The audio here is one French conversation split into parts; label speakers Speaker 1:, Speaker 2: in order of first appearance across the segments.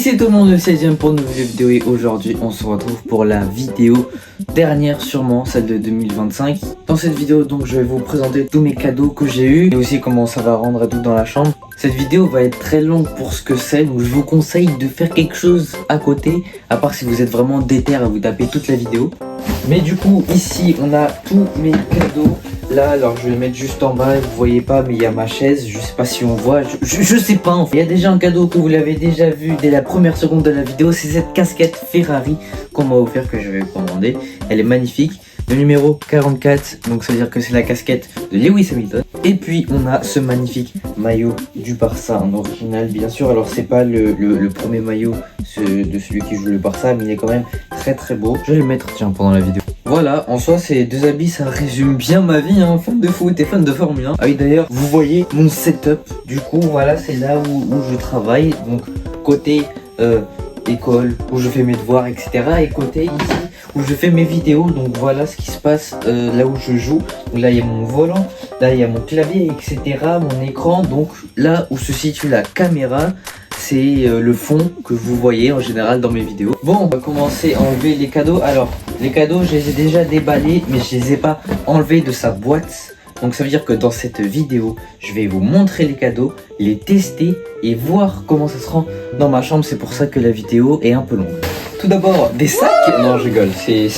Speaker 1: c'est tout le monde, le 16e pour une nouvelle vidéo et aujourd'hui on se retrouve pour la vidéo dernière sûrement, celle de 2025. Dans cette vidéo donc je vais vous présenter tous mes cadeaux que j'ai eu et aussi comment ça va rendre et tout dans la chambre. Cette vidéo va être très longue pour ce que c'est, donc je vous conseille de faire quelque chose à côté, à part si vous êtes vraiment déter à vous taper toute la vidéo. Mais du coup ici on a tous mes cadeaux. Là, alors je vais le mettre juste en bas, vous voyez pas, mais il y a ma chaise, je sais pas si on voit, je sais pas en fait. Il y a déjà un cadeau que vous l'avez déjà vu dès la première seconde de la vidéo, c'est cette casquette Ferrari qu'on m'a offert, que je vais commander. Elle est magnifique, le numéro 44, donc ça veut dire que c'est la casquette de Lewis Hamilton. Et puis on a ce magnifique maillot du Barça, en original bien sûr. Alors c'est pas le premier maillot de celui qui joue le Barça, mais il est quand même très beau. Je vais le mettre tiens pendant la vidéo. Voilà, en soi ces deux habits ça résume bien ma vie, hein, fan de foot et fan de Formule 1. Ah oui d'ailleurs, vous voyez mon setup, du coup voilà c'est là où je travaille, donc côté école où je fais mes devoirs etc, et côté ici où je fais mes vidéos, donc voilà ce qui se passe là où je joue. Donc là il y a mon volant, là il y a mon clavier etc, mon écran, donc là où se situe la caméra, c'est le fond que vous voyez en général dans mes vidéos. Bon, on va commencer à enlever les cadeaux. Alors, les cadeaux, je les ai déjà déballés, mais je les ai pas enlevés de sa boîte. Donc ça veut dire que dans cette vidéo, je vais vous montrer les cadeaux, les tester et voir comment ça se rend dans ma chambre. C'est pour ça que la vidéo est un peu longue. Tout d'abord, des sacs. Non, je rigole, c'est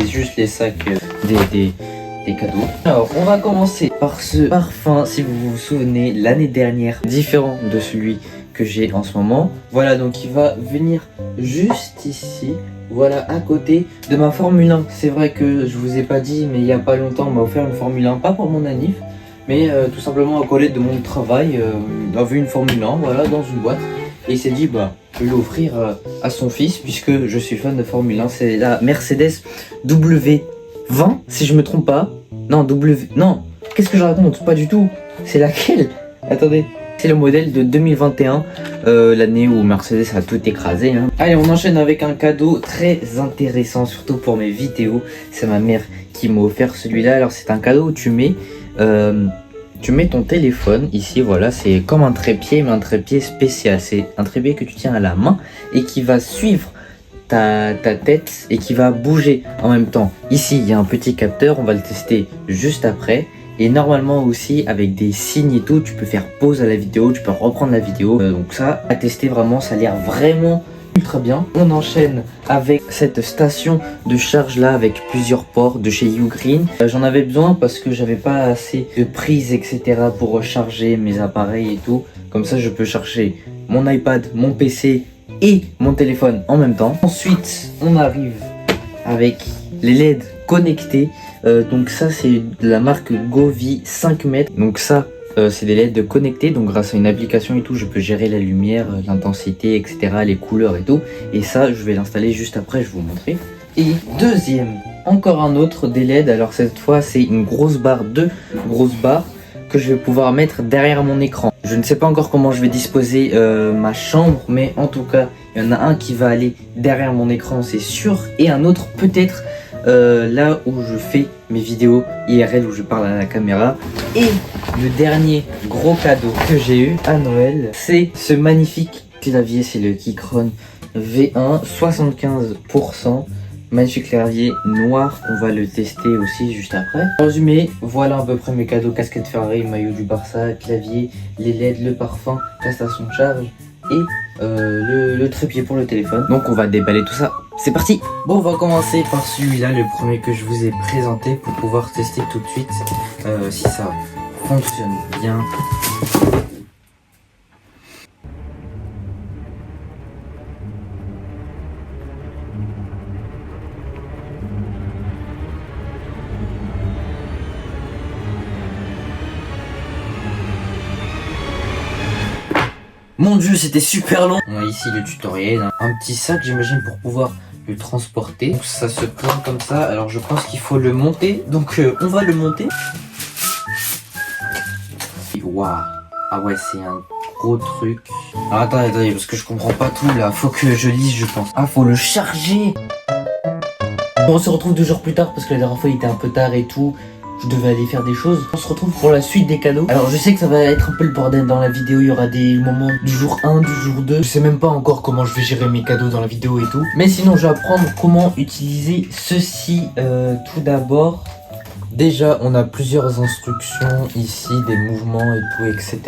Speaker 1: juste les sacs des cadeaux. Alors, on va commencer par ce parfum, si vous vous souvenez, l'année dernière, différent de celui que j'ai en ce moment. Voilà, donc il va venir juste ici, voilà, à côté de ma Formule 1. C'est vrai que je vous ai pas dit, mais il y a pas longtemps on m'a offert une Formule 1, pas pour mon anniv, mais tout simplement un collègue de mon travail a vu une Formule 1, voilà, dans une boîte, et il s'est dit bah je vais l'offrir à son fils puisque je suis fan de Formule 1. C'est la Mercedes W20 si je me trompe pas. Non, non, qu'est-ce que je raconte? Pas du tout. C'est laquelle? Attendez. C'est le modèle de 2021, l'année où Mercedes a tout écrasé, hein. Allez, on enchaîne avec un cadeau très intéressant, surtout pour mes vidéos. C'est ma mère qui m'a offert celui-là. Alors c'est un cadeau où tu mets ton téléphone ici, voilà. C'est comme un trépied, mais un trépied spécial. C'est un trépied que tu tiens à la main et qui va suivre ta tête et qui va bouger en même temps. Ici, il y a un petit capteur, on va le tester juste après. Et normalement aussi avec des signes et tout, tu peux faire pause à la vidéo, tu peux reprendre la vidéo. Donc ça, à tester vraiment, ça a l'air vraiment ultra bien. On enchaîne avec cette station de charge là avec plusieurs ports de chez Ugreen. J'en avais besoin parce que j'avais pas assez de prises etc pour recharger mes appareils et tout. Comme ça je peux charger mon iPad, mon PC et mon téléphone en même temps. Ensuite on arrive avec les LED connectés. Donc ça c'est de la marque Govee 5 mètres. Donc ça c'est des LED connectés, donc grâce à une application et tout je peux gérer la lumière, l'intensité etc, les couleurs et tout. Et ça je vais l'installer juste après, je vais vous montrer. Et deuxième, encore un autre des LED. Alors cette fois c'est une grosse barre, deux grosses barres que je vais pouvoir mettre derrière mon écran. Je ne sais pas encore comment je vais disposer ma chambre, mais en tout cas il y en a un qui va aller derrière mon écran c'est sûr, et un autre peut-être là où je fais mes vidéos IRL, où je parle à la caméra. Et le dernier gros cadeau que j'ai eu à Noël, c'est ce magnifique clavier, c'est le Keychron V1 75%, magnifique clavier noir. On va le tester aussi juste après. En résumé, voilà à peu près mes cadeaux: casquette Ferrari, maillot du Barça, clavier, les LED, le parfum, la station de charge et le trépied pour le téléphone. Donc on va déballer tout ça, c'est parti. Bon, on va commencer par celui-là, le premier que je vous ai présenté, pour pouvoir tester tout de suite si ça fonctionne bien. Mon dieu, c'était super long. On a ici le tutoriel, hein. Un petit sac j'imagine pour pouvoir le transporter. Donc ça se prend comme ça. Alors je pense qu'il faut le monter. Donc on va le monter. Waouh. Ah ouais, c'est un gros truc. Alors attendez, parce que je comprends pas tout là. Faut que je lise je pense. Ah, faut le charger. On se retrouve 2 jours plus tard parce que la dernière fois il était un peu tard et tout. je devais aller faire des choses. On se retrouve pour la suite des cadeaux. Alors je sais que ça va être un peu le bordel dans la vidéo. Il y aura des moments du jour 1, du jour 2. Je sais même pas encore comment je vais gérer mes cadeaux dans la vidéo et tout. Mais sinon je vais apprendre comment utiliser ceci. Tout d'abord, déjà on a plusieurs instructions ici, des mouvements et tout, etc.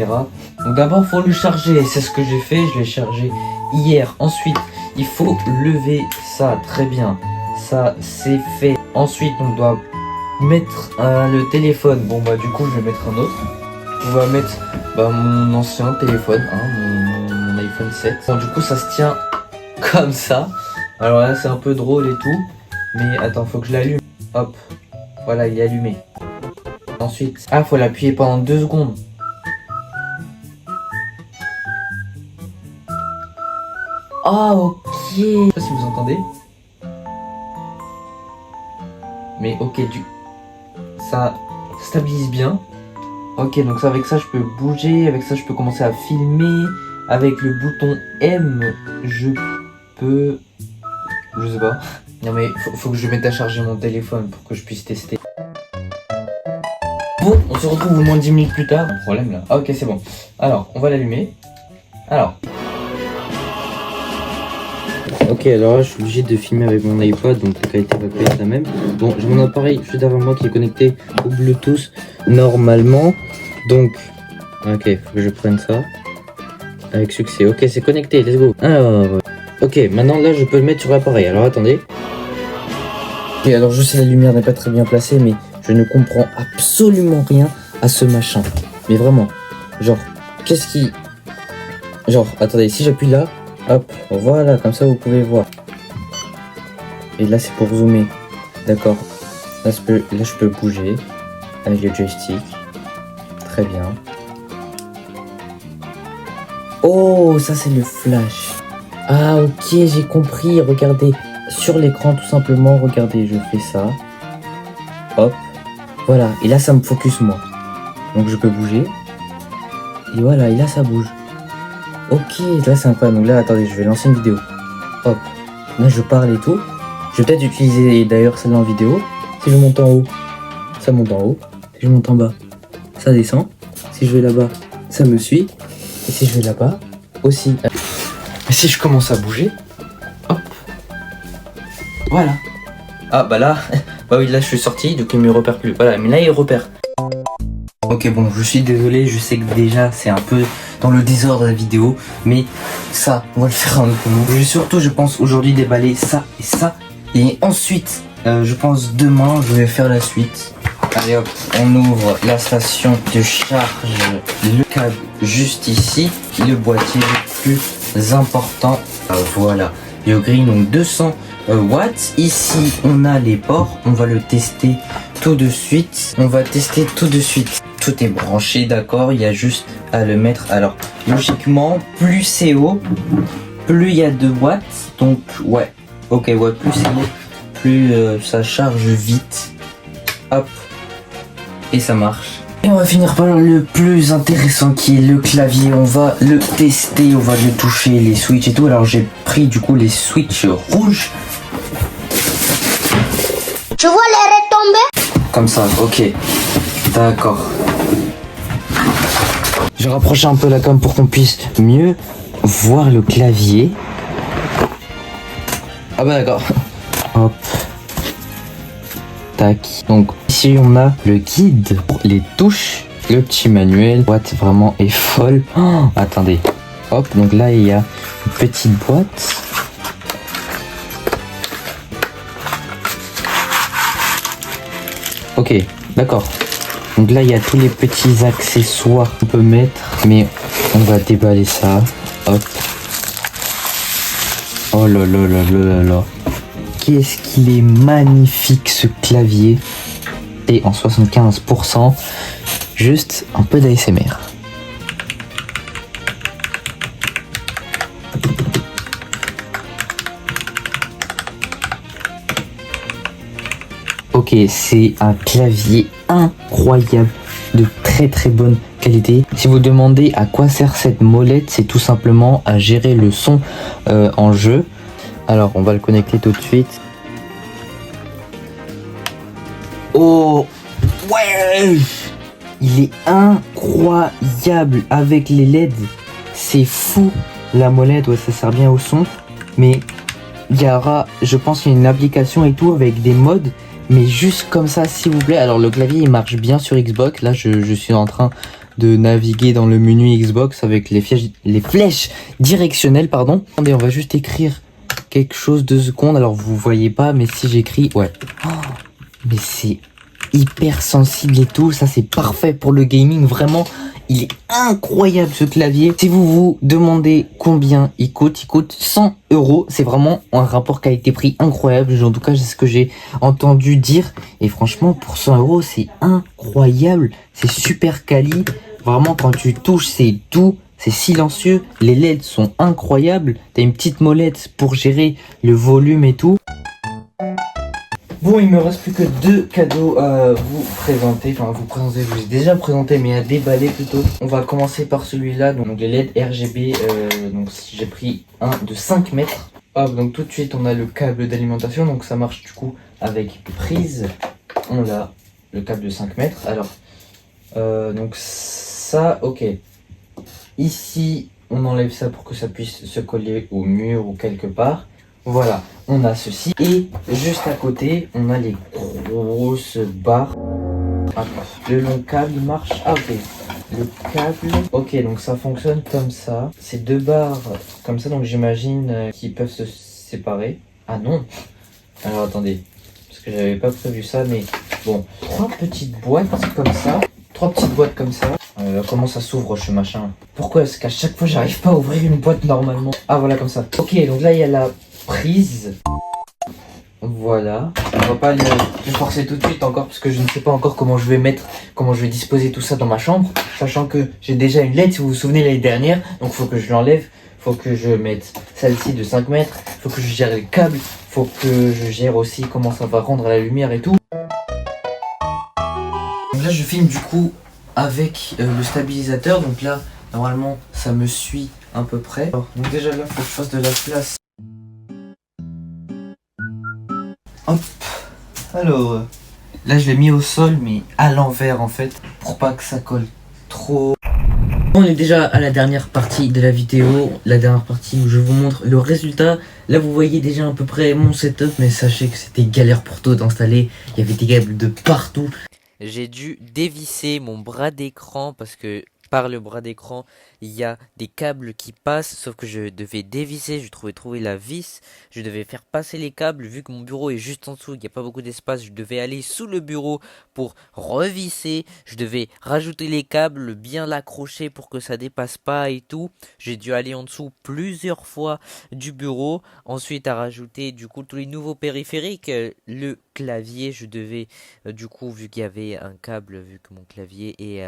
Speaker 1: Donc d'abord faut le charger. C'est ce que j'ai fait, je l'ai chargé hier. Ensuite il faut lever ça, très bien. Ça c'est fait. Ensuite on doit mettre le téléphone. Bon bah du coup je vais mettre un autre. On va mettre mon ancien téléphone, mon iPhone 7. Bon du coup ça se tient comme ça. Alors là c'est un peu drôle et tout. Mais attends, faut que je l'allume. Hop, voilà, il est allumé. Ensuite, faut l'appuyer pendant 2 secondes. Ah ok. Je sais pas si vous entendez. Mais ok, ça stabilise bien. Ok, donc ça, avec ça je peux bouger, avec ça je peux commencer à filmer. Avec le bouton M, je peux... Je sais pas. Non mais faut que je mette à charger mon téléphone pour que je puisse tester. Bon, on se retrouve au moins 10 minutes plus tard. Un problème là. Ah, ok, c'est bon. Alors, on va l'allumer. Alors. Ok, alors là je suis obligé de filmer avec mon iPad, donc la qualité va pas être la même. Bon, j'ai mon appareil juste derrière moi qui est connecté au Bluetooth normalement. Donc, ok, faut que je prenne ça. Avec succès. Ok, c'est connecté, let's go. Alors, ok, maintenant là je peux le mettre sur l'appareil. Alors attendez. Ok, alors je sais la lumière n'est pas très bien placée, mais je ne comprends absolument rien à ce machin. Mais vraiment, genre, qu'est-ce qui... Genre, attendez, si j'appuie là, hop, voilà, comme ça vous pouvez voir. Et là c'est pour zoomer, d'accord. Là je peux bouger avec le joystick. Très bien. Oh, ça c'est le flash. Ah ok, j'ai compris, regardez. Sur l'écran tout simplement, regardez, je fais ça. Hop, voilà, et là ça me focus moi. Donc je peux bouger. Et voilà, et là ça bouge. Ok, là c'est incroyable. Donc là, attendez, je vais lancer une vidéo. Hop, là je parle et tout. Je vais peut-être utiliser d'ailleurs celle-là en vidéo. Si je monte en haut, ça monte en haut. Si je monte en bas, ça descend. Si je vais là-bas, ça me suit. Et si je vais là-bas, aussi. Et si je commence à bouger, hop, voilà. Ah bah là, bah oui, là je suis sorti, donc il me repère plus. Voilà, mais là il repère. Ok, bon, je suis désolé, je sais que déjà c'est un peu dans le désordre de la vidéo, mais ça, on va le faire en autonome. Je vais surtout, je pense, aujourd'hui déballer ça et ça. Et ensuite, je pense demain, je vais faire la suite. Allez hop, on ouvre la station de charge, le câble juste ici, le boîtier le plus important. Voilà, BioGreen, donc 200 watts. Ici, on a les ports, on va le tester tout de suite. Tout est branché, d'accord, il y a juste à le mettre. Alors, logiquement, plus c'est haut, plus il y a de watts. Donc, ouais, ok, ouais, plus c'est haut, plus ça charge vite. Hop, et ça marche. Et on va finir par le plus intéressant qui est le clavier. On va le tester, on va le toucher, les switches et tout. Alors, j'ai pris du coup les switches rouges.
Speaker 2: Je vois les retomber.
Speaker 1: Comme ça, ok. D'accord. Je vais rapprocher un peu la cam pour qu'on puisse mieux voir le clavier. Ah bah d'accord. Hop. Tac. Donc ici on a le guide pour les touches. Le petit manuel. La boîte vraiment est folle. Oh, attendez. Hop. Donc là il y a une petite boîte. Ok. D'accord. Donc là, il y a tous les petits accessoires qu'on peut mettre. Mais on va déballer ça. Hop. Oh là là là là là là. Qu'est-ce qu'il est magnifique ce clavier. Et en 75%. Juste un peu d'ASMR. Ok, c'est un clavier incroyable, de très très bonne qualité. Si vous demandez à quoi sert cette molette, c'est tout simplement à gérer le son en jeu. Alors, on va le connecter tout de suite. Oh, Ouais, il est incroyable avec les LED. C'est fou. La molette, ouais, ça sert bien au son. Mais il y aura, je pense qu'il y a une application et tout avec des modes. Mais juste comme ça, s'il vous plaît. Alors le clavier, il marche bien sur Xbox. Là, je suis en train de naviguer dans le menu Xbox avec les flèches directionnelles, pardon. Attendez, on va juste écrire quelque chose, 2 secondes. Alors vous voyez pas, mais si j'écris, ouais. Oh, mais c'est hyper sensible et tout. Ça, c'est parfait pour le gaming. Vraiment, il est incroyable ce clavier. Si vous vous demandez combien il coûte 100 €. C'est vraiment un rapport qualité-prix incroyable. En tout cas, c'est ce que j'ai entendu dire. Et franchement, pour 100 €, c'est incroyable. C'est super quali. Vraiment, quand tu touches, c'est doux. C'est silencieux. Les LED sont incroyables. T'as une petite molette pour gérer le volume et tout. Bon, il me reste plus que 2 cadeaux à vous présenter. Enfin, à vous présenter, je vous ai déjà présenté, mais à déballer plutôt. On va commencer par celui-là, donc les LED RGB. Donc, si j'ai pris un de 5 mètres. Hop, donc tout de suite, on a le câble d'alimentation. Donc, ça marche du coup avec prise. On a le câble de 5 mètres. Alors, donc ça, ok. Ici, on enlève ça pour que ça puisse se coller au mur ou quelque part. Voilà, on a ceci. Et juste à côté, on a les grosses barres. Ah, le long câble, il marche. Ah, ok. Le câble. Ok, donc ça fonctionne comme ça. C'est 2 barres comme ça, donc j'imagine qu'ils peuvent se séparer. Ah non. Alors attendez, parce que j'avais pas prévu ça, mais bon. 3 petites boîtes comme ça. 3 petites boîtes comme ça. Comment ça s'ouvre ce machin? Pourquoi est-ce qu'à chaque fois j'arrive pas à ouvrir une boîte normalement? Ah voilà, comme ça. Ok, donc là il y a la prise. Voilà. On va pas le forcer tout de suite encore parce que je ne sais pas encore comment je vais disposer tout ça dans ma chambre. Sachant que j'ai déjà une LED, si vous vous souvenez l'année dernière. Donc faut que je l'enlève. Faut que je mette celle-ci de 5 mètres. Faut que je gère les câbles. Faut que je gère aussi comment ça va rendre la lumière et tout. Donc là je filme du coup avec le stabilisateur. Donc là normalement ça me suit à peu près. Alors, donc déjà là faut que je fasse de la place. Hop. Alors là je l'ai mis au sol mais à l'envers en fait pour pas que ça colle trop. On est déjà à la dernière partie de la vidéo, la dernière partie où je vous montre le résultat. Là vous voyez déjà à peu près mon setup, mais sachez que c'était galère pour tout d'installer. Il y avait des câbles de partout.
Speaker 3: J'ai dû dévisser mon bras d'écran parce que par le bras d'écran il y a des câbles qui passent, sauf que je devais dévisser, je trouvais trouver la vis, je devais faire passer les câbles vu que mon bureau est juste en dessous, il n'y a pas beaucoup d'espace, je devais aller sous le bureau pour revisser, je devais rajouter les câbles, bien l'accrocher pour que ça dépasse pas et tout. J'ai dû aller en dessous plusieurs fois du bureau, ensuite à rajouter du coup tous les nouveaux périphériques, le clavier, je devais du coup vu qu'il y avait un câble, vu que mon clavier est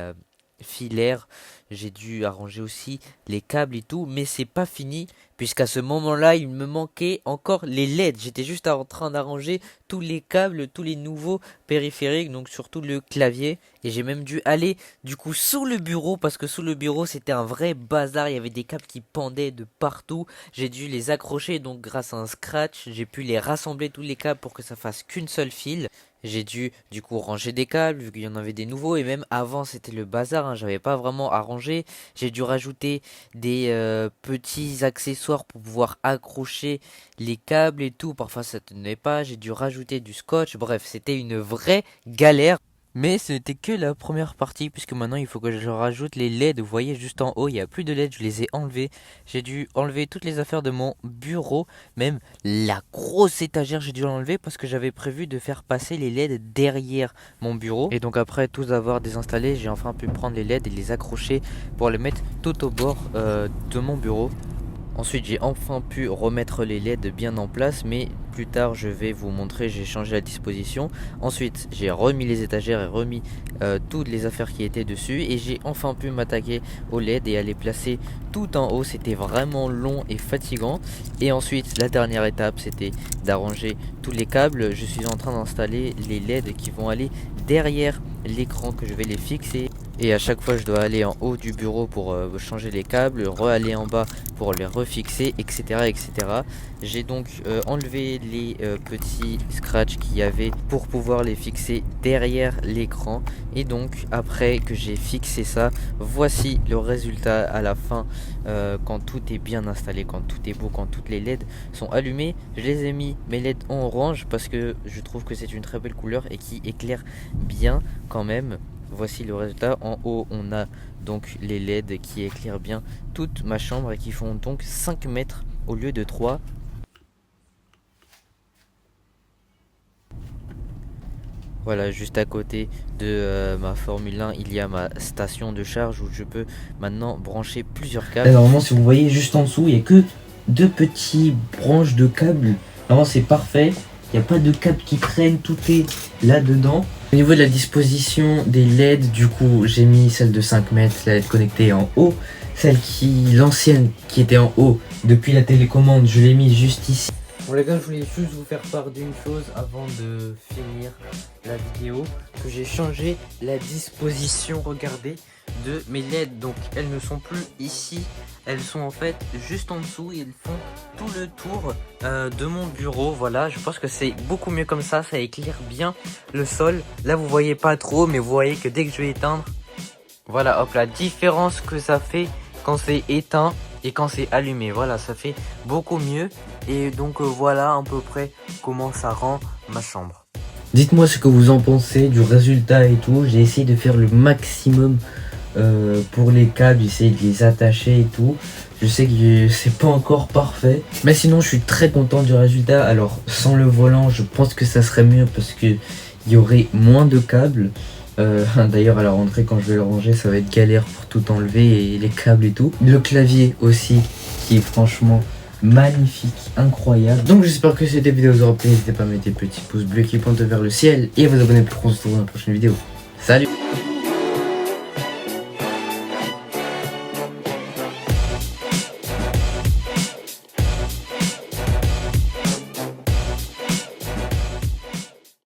Speaker 3: filaire, j'ai dû arranger aussi les câbles et tout, mais c'est pas fini puisqu'à ce moment-là il me manquait encore les LED. J'étais juste en train d'arranger tous les câbles, tous les nouveaux périphériques, donc surtout le clavier, et j'ai même dû aller du coup sous le bureau parce que sous le bureau c'était un vrai bazar, il y avait des câbles qui pendaient de partout. J'ai dû les accrocher, donc grâce à un scratch j'ai pu les rassembler tous les câbles pour que ça fasse qu'une seule file. J'ai dû du coup ranger des câbles vu qu'il y en avait des nouveaux, et même avant c'était le bazar, hein, j'avais pas vraiment arrangé. J'ai dû rajouter des petits accessoires pour pouvoir accrocher les câbles et tout, parfois ça tenait pas, j'ai dû rajouter du scotch, bref c'était une vraie galère. Mais ce n'était que la première partie, puisque maintenant il faut que je rajoute les LED. Vous voyez juste en haut, il n'y a plus de LED, je les ai enlevés. J'ai dû enlever toutes les affaires de mon bureau, même la grosse étagère, j'ai dû l'enlever parce que j'avais prévu de faire passer les LED derrière mon bureau. Et donc après tous avoir désinstallé, j'ai enfin pu prendre les LED et les accrocher pour les mettre tout au bord de mon bureau. Ensuite j'ai enfin pu remettre les LED bien en place, mais plus tard je vais vous montrer, j'ai changé la disposition. Ensuite j'ai remis les étagères et remis toutes les affaires qui étaient dessus, et j'ai enfin pu m'attaquer aux LED et à les placer tout en haut. C'était vraiment long et fatigant. Et ensuite la dernière étape c'était d'arranger tous les câbles. Je suis en train d'installer les LED qui vont aller derrière l'écran, que je vais les fixer Et à chaque fois je dois aller en haut du bureau pour changer les câbles, re-aller en bas pour les refixer, etc. etc. J'ai donc enlevé les petits scratchs qu'il y avait pour pouvoir les fixer derrière l'écran. Et donc après que j'ai fixé ça, voici le résultat à la fin, quand tout est bien installé, quand tout est beau, quand toutes les LED sont allumées. Je les ai mis mes LED en orange parce que je trouve que c'est une très belle couleur et qui éclaire bien quand même. Voici le résultat. En haut on a donc les LED qui éclairent bien toute ma chambre et qui font donc 5 mètres au lieu de 3. Voilà, juste à côté de ma Formule 1, il y a ma station de charge où je peux maintenant brancher plusieurs câbles.
Speaker 1: Là, normalement, si vous voyez juste en dessous, il n'y a que 2 petits branches de câbles. Normalement, c'est parfait. Il n'y a pas de câble qui traîne, tout est là-dedans. Au niveau de la disposition des LED, du coup, j'ai mis celle de 5 mètres, la LED connectée en haut. L'ancienne qui était en haut, depuis la télécommande, je l'ai mis juste ici. Bon les gars, je voulais juste vous faire part d'une chose avant de finir la vidéo, que j'ai changé la disposition, regardez, de mes LED. Donc elles ne sont plus ici, elles sont en fait juste en dessous et elles font tout le tour de mon bureau. Voilà, je pense que c'est beaucoup mieux comme ça éclaire bien le sol. Là vous voyez pas trop, mais vous voyez que dès que je vais éteindre, voilà, hop, la différence que ça fait quand c'est éteint et quand c'est allumé, voilà, ça fait beaucoup mieux. Et donc voilà à peu près comment ça rend ma chambre. Dites-moi ce que vous en pensez du résultat et tout. J'ai essayé de faire le maximum pour les câbles, j'essaie de les attacher et tout. Je sais que c'est pas encore parfait, mais sinon je suis très content du résultat. Alors sans le volant, je pense que ça serait mieux parce que il y aurait moins de câbles. D'ailleurs à la rentrée, quand je vais le ranger, ça va être galère pour tout enlever et les câbles et tout. Le clavier aussi qui est franchement magnifique, incroyable. Donc j'espère que cette vidéo vous aura plu. N'hésitez pas à mettre des petits pouces bleus qui pointent vers le ciel et à vous abonner pour qu'on se retrouve dans la prochaine vidéo. Salut!